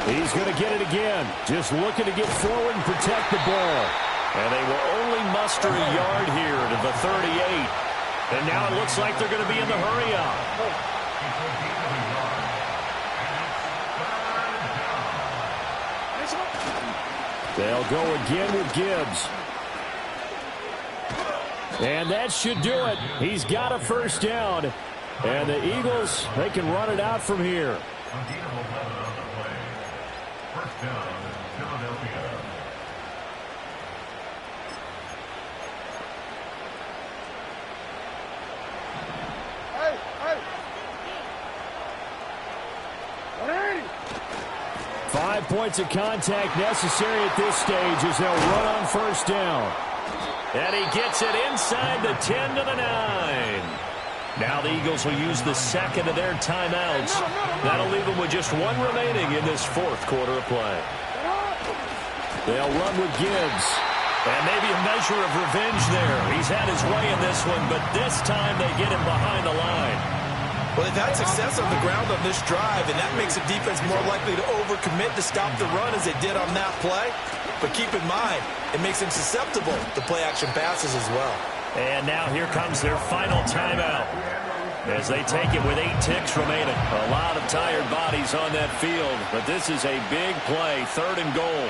He's going to get it again. Just looking to get forward and protect the ball. And they will only muster a yard here to the 38. And now it looks like they're going to be in the hurry-up. They'll go again with Gibbs. And that should do it. He's got a first down. And the Eagles, they can run it out from here. First down, Philadelphia. Hey, hey. 180. 5 points of contact necessary at this stage as they'll run on first down. And he gets it inside the 10 to the 9. Now the Eagles will use the 2nd of their timeouts. That'll leave them with just 1 remaining in this 4th quarter of play. They'll run with Gibbs. And maybe a measure of revenge there. He's had his way in this one, but this time they get him behind the line. Well, they've had success on the ground on this drive, and that makes the defense more likely to overcommit to stop the run as they did on that play. But keep in mind, it makes them susceptible to play-action passes as well. And now here comes their final timeout. as they take it with 8 ticks remaining. A lot of tired bodies on that field, but this is a big play, 3rd and goal.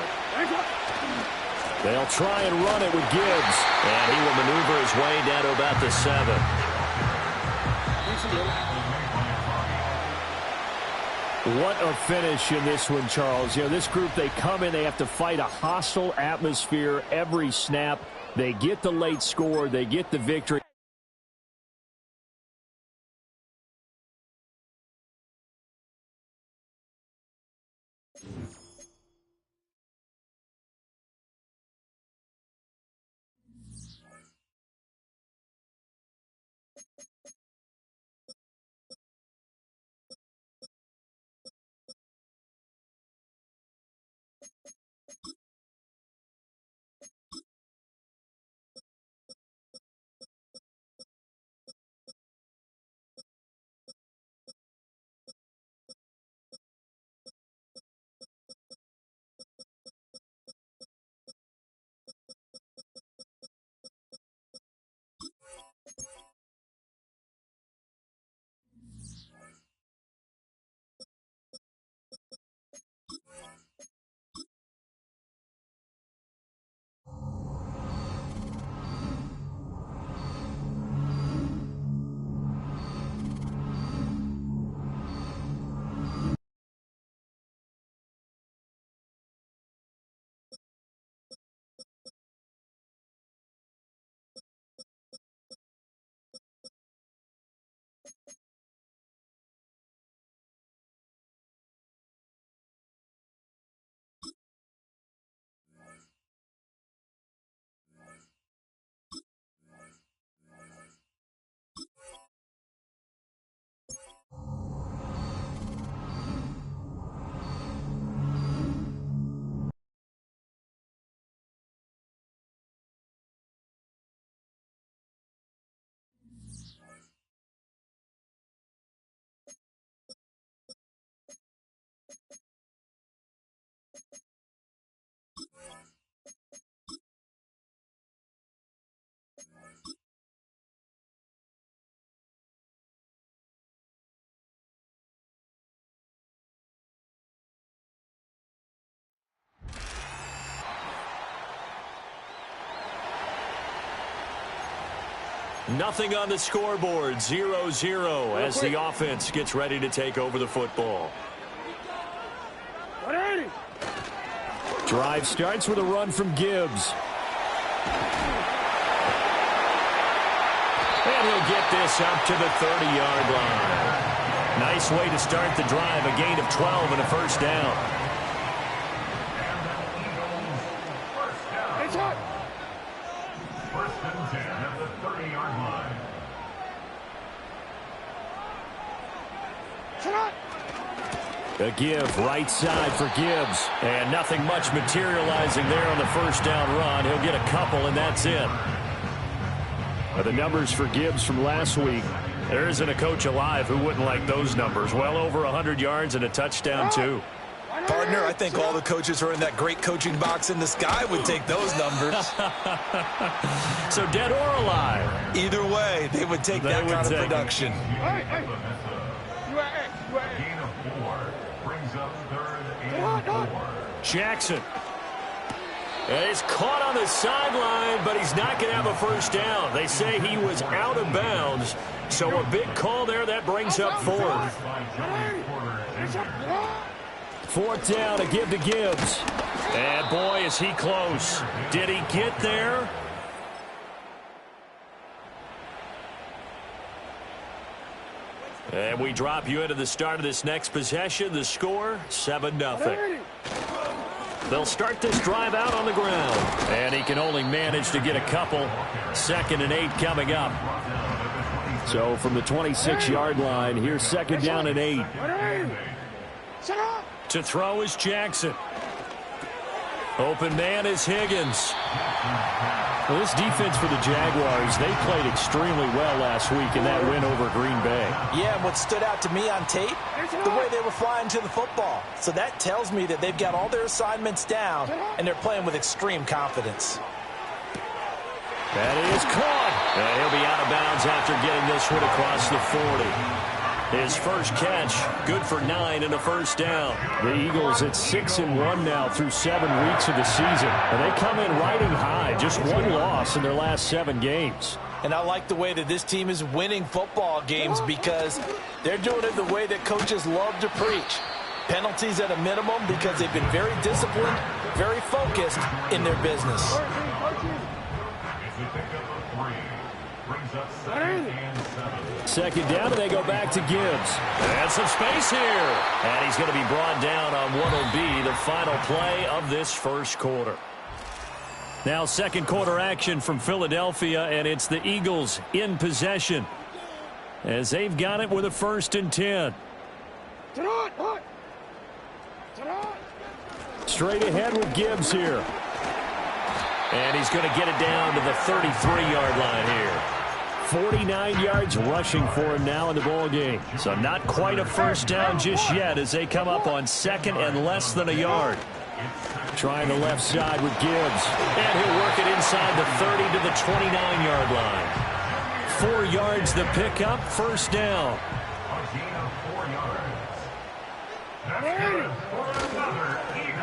They'll try and run it with Gibbs, and he will maneuver his way down to about the 7. What a finish in this one, Charles. You know, this group, they come in, they have to fight a hostile atmosphere every snap. They get the late score, they get the victory. Nothing on the scoreboard, 0-0 as the offense gets ready to take over the football. Drive starts with a run from Gibbs. And he'll get this up to the 30-yard line. Nice way to start the drive, a gain of 12 and a first down. First and 10 at the 30-yard line. A give right side for Gibbs. And nothing much materializing there on the first down run. He'll get a couple, and that's it. The numbers for Gibbs from last week. There isn't a coach alive who wouldn't like those numbers. Well over 100 yards and a touchdown, too. Partner, I think all the coaches who are in that great coaching box in the sky would take those numbers. So dead or alive? Either way, they would take that kind of production. Gain of 4 brings up 3rd and 4. Jackson. And he's caught on the sideline, but he's not going to have a first down. They say he was out of bounds. So a big call there. That brings up 4th. 4th down, a give to Gibbs. And boy, is he close. Did he get there? And we drop you into the start of this next possession. The score, 7-0. They'll start this drive out on the ground. And he can only manage to get a couple. 2nd and 8 coming up. So from the 26-yard line, here's 2nd down and 8. To throw is Jackson. Open man is Higgins. Well, this defense for the Jaguars, they played extremely well last week in that win over Green Bay. Yeah, and what stood out to me on tape, the way they were flying to the football. So that tells me that they've got all their assignments down, and they're playing with extreme confidence. That is caught. And he'll be out of bounds after getting this one across the 40. His first catch, good for 9 and a first down. The Eagles at 6-1 now through 7 weeks of the season. And they come in riding high, just one loss in their last 7 games. And I like the way that this team is winning football games because they're doing it the way that coaches love to preach. Penalties at a minimum because they've been very disciplined, very focused in their business. Second down, and they go back to Gibbs. And some space here. And he's going to be brought down on what will be the final play of this first quarter. Now second quarter action from Philadelphia, and it's the Eagles in possession as they've got it with a 1st and 10. Straight ahead with Gibbs here. And he's going to get it down to the 33-yard line here. 49 yards rushing for him now in the ball game. So not quite a first down just yet as they come up on 2nd and less than a yard. Trying the left side with Gibbs. And he'll work it inside the 30 to the 29-yard line. 4 yards the pickup, first down.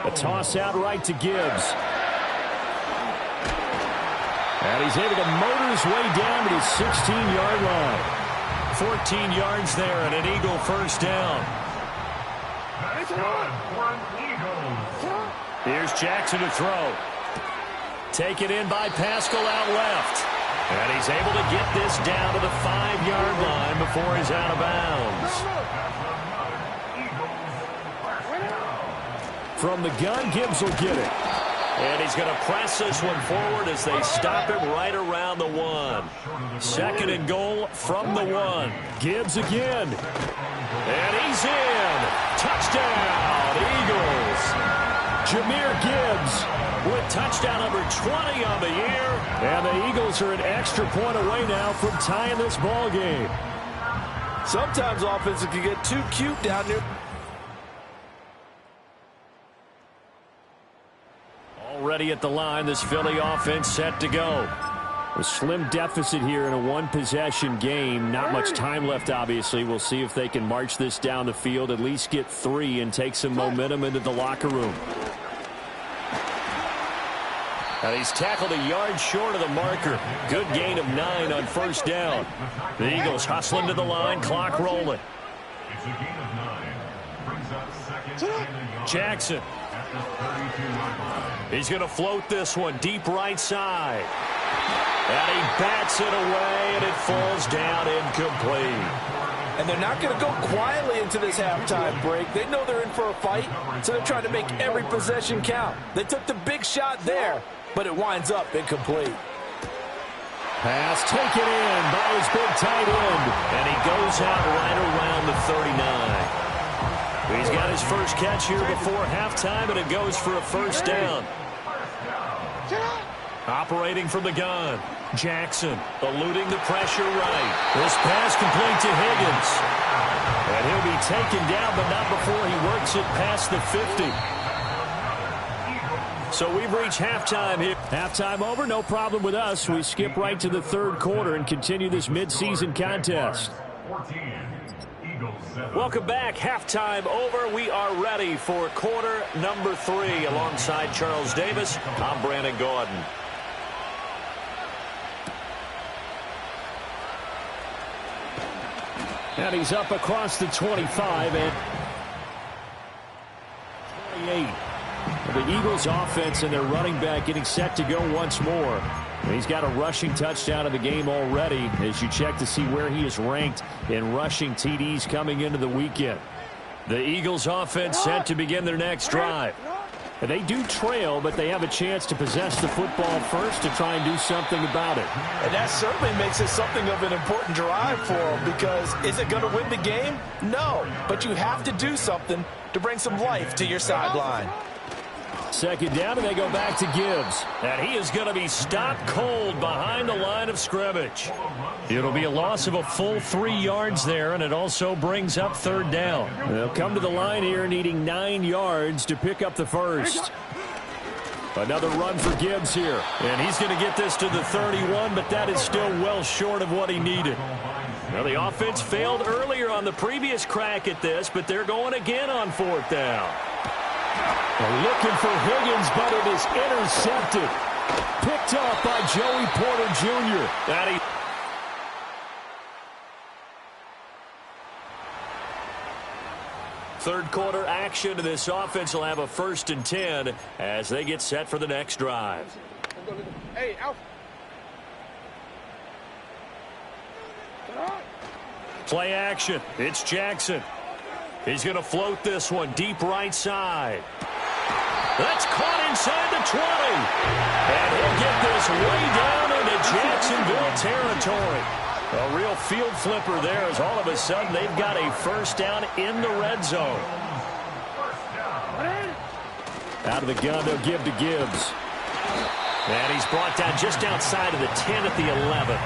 A toss out right to Gibbs. And he's able to motor his way down to his 16-yard line. 14 yards there and an Eagle first down. Here's Jackson to throw. Taken in by Pascal out left. And he's able to get this down to the 5-yard line before he's out of bounds. From the gun, Gibbs will get it. And he's going to press this one forward as they stop him right around the 1. 2nd and goal from the 1. Gibbs again. And he's in. Touchdown, Eagles. Jahmyr Gibbs with touchdown number 20 on the year. And the Eagles are an extra point away now from tying this ball game. Sometimes offenses can get too cute down there. Already at the line, this Philly offense set to go. A slim deficit here in a one-possession game. Not much time left, obviously. We'll see if they can march this down the field, at least get 3 and take some momentum into the locker room. And he's tackled a yard short of the marker. Good gain of 9 on first down. The Eagles hustling to the line, clock rolling. It's a gain of 9. Brings up 2nd and a yard. Jackson. At the 32-yard line. He's going to float this one deep right side. And he bats it away, and it falls down incomplete. And they're not going to go quietly into this halftime break. They know they're in for a fight, so they're trying to make every possession count. They took the big shot there, but it winds up incomplete. Pass taken in by his big tight end. And he goes out right around the 39. He's got his first catch here before halftime, and it goes for a first down. Operating from the gun, Jackson eluding the pressure right. This pass complete to Higgins. And he'll be taken down, but not before he works it past the 50. So we've reached halftime here. Halftime over, no problem with us. We skip right to the third quarter and continue this midseason contest. 14. Welcome back. Halftime over. We are ready for quarter number 3. Alongside Charles Davis, I'm Brandon Gaudin. And he's up across the 25 and 28. The Eagles offense and their running back getting set to go once more. He's got a rushing touchdown in the game already as you check to see where he is ranked in rushing TDs coming into the weekend. The Eagles offense set to begin their next drive. And they do trail, but they have a chance to possess the football first to try and do something about it. And that certainly makes it something of an important drive for them, because is it going to win the game? No, but you have to do something to bring some life to your sideline. Second down, and they go back to Gibbs. And he is going to be stopped cold behind the line of scrimmage. It'll be a loss of a full 3 yards there, and it also brings up third down. They'll come to the line here needing 9 yards to pick up the first. Another run for Gibbs here. And he's going to get this to the 31, but that is still well short of what he needed. Now, the offense failed earlier on the previous crack at this, but they're going again on 4th down. They're looking for Higgins, but it is intercepted. Picked off by Joey Porter Jr. Third quarter action. This offense will have a 1st and 10 as they get set for the next drive. Hey, Alpha. Play action. It's Jackson. He's going to float this one deep right side. That's caught inside the 20. And he'll get this way down into Jacksonville territory. A real field flipper there as all of a sudden they've got a 1st down in the red zone. Out of the gun, they'll give to Gibbs. And he's brought down just outside of the 10 at the 11.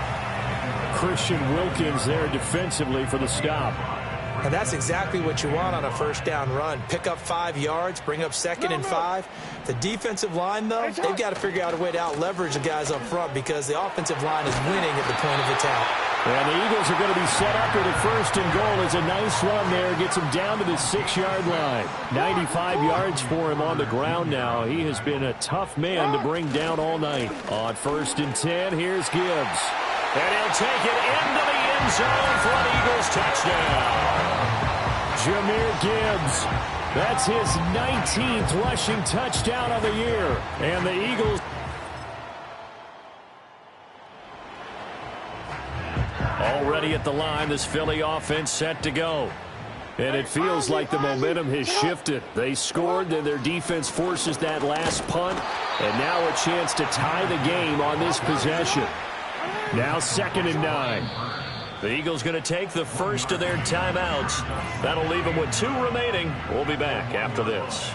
Christian Wilkins there defensively for the stop. And that's exactly what you want on a 1st down run. Pick up 5 yards, bring up 2nd and 5. The defensive line, though, they've got to figure out a way to out-leverage the guys up front because the offensive line is winning at the point of attack. And the Eagles are going to be set up with a 1st and goal. It's a nice run there. Gets him down to the 6-yard line. 95 yards for him on the ground now. He has been a tough man to bring down all night. On 1st and 10, here's Gibbs. And he'll take it into the end zone for an Eagles touchdown. Jahmyr Gibbs. That's his 19th rushing touchdown of the year. And the Eagles already at the line, this Philly offense set to go. And it feels like the momentum has shifted. They scored, then their defense forces that last punt. And now a chance to tie the game on this possession. Now 2nd and 9. The Eagles going to take the first of their timeouts. That'll leave them with 2 remaining. We'll be back after this.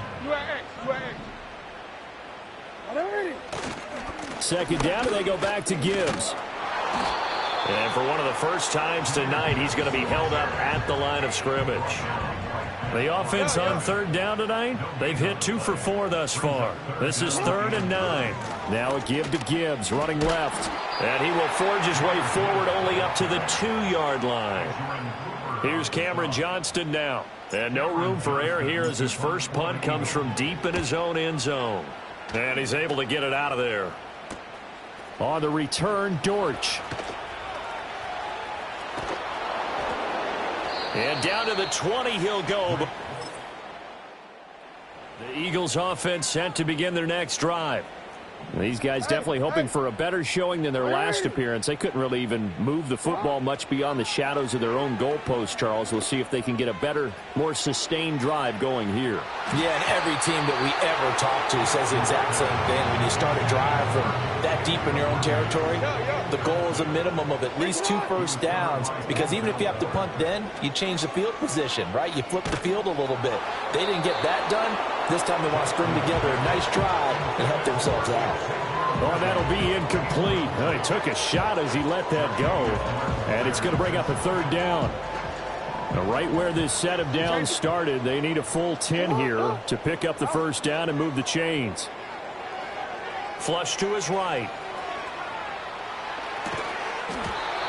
2nd down, and they go back to Gibbs. And for one of the first times tonight, he's going to be held up at the line of scrimmage. The offense on 3rd down tonight, they've hit 2 for 4 thus far. This is 3rd and 9. Now a give to Gibbs, running left. And he will forge his way forward only up to the 2-yard line. Here's Cameron Johnston now. And no room for error here as his first punt comes from deep in his own end zone. And he's able to get it out of there. On the return, Dortch. And down to the 20 he'll go. The Eagles offense set to begin their next drive. These guys definitely hoping for a better showing than their last appearance. They couldn't really even move the football much beyond the shadows of their own goalpost, Charles. We'll see if they can get a better, more sustained drive going here. Yeah, and every team that we ever talk to says the exact same thing. When you start a drive from that deep in your own territory, the goal is a minimum of at least 2 first downs, because even if you have to punt then, you change the field position, right? You flip the field a little bit. They didn't get that done. This time they want to string together a nice drive and help themselves out. Oh, that'll be incomplete. Oh, he took a shot as he let that go. And it's going to bring up a 3rd down. Now, right where this set of downs started, they need a full 10 here to pick up the first down and move the chains. Flush to his right.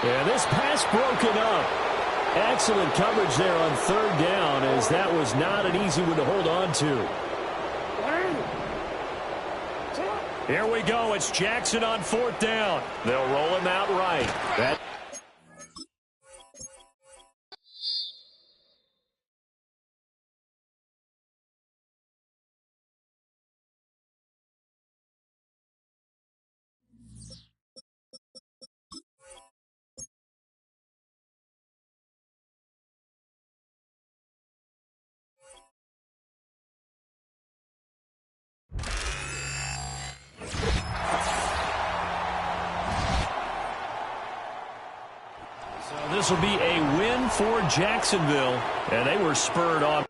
And this pass broken up. Excellent coverage there on 3rd down, as that was not an easy one to hold on to. Here we go. It's Jackson on 4th down. They'll roll him out right. This will be a win for Jacksonville, and they were spurred on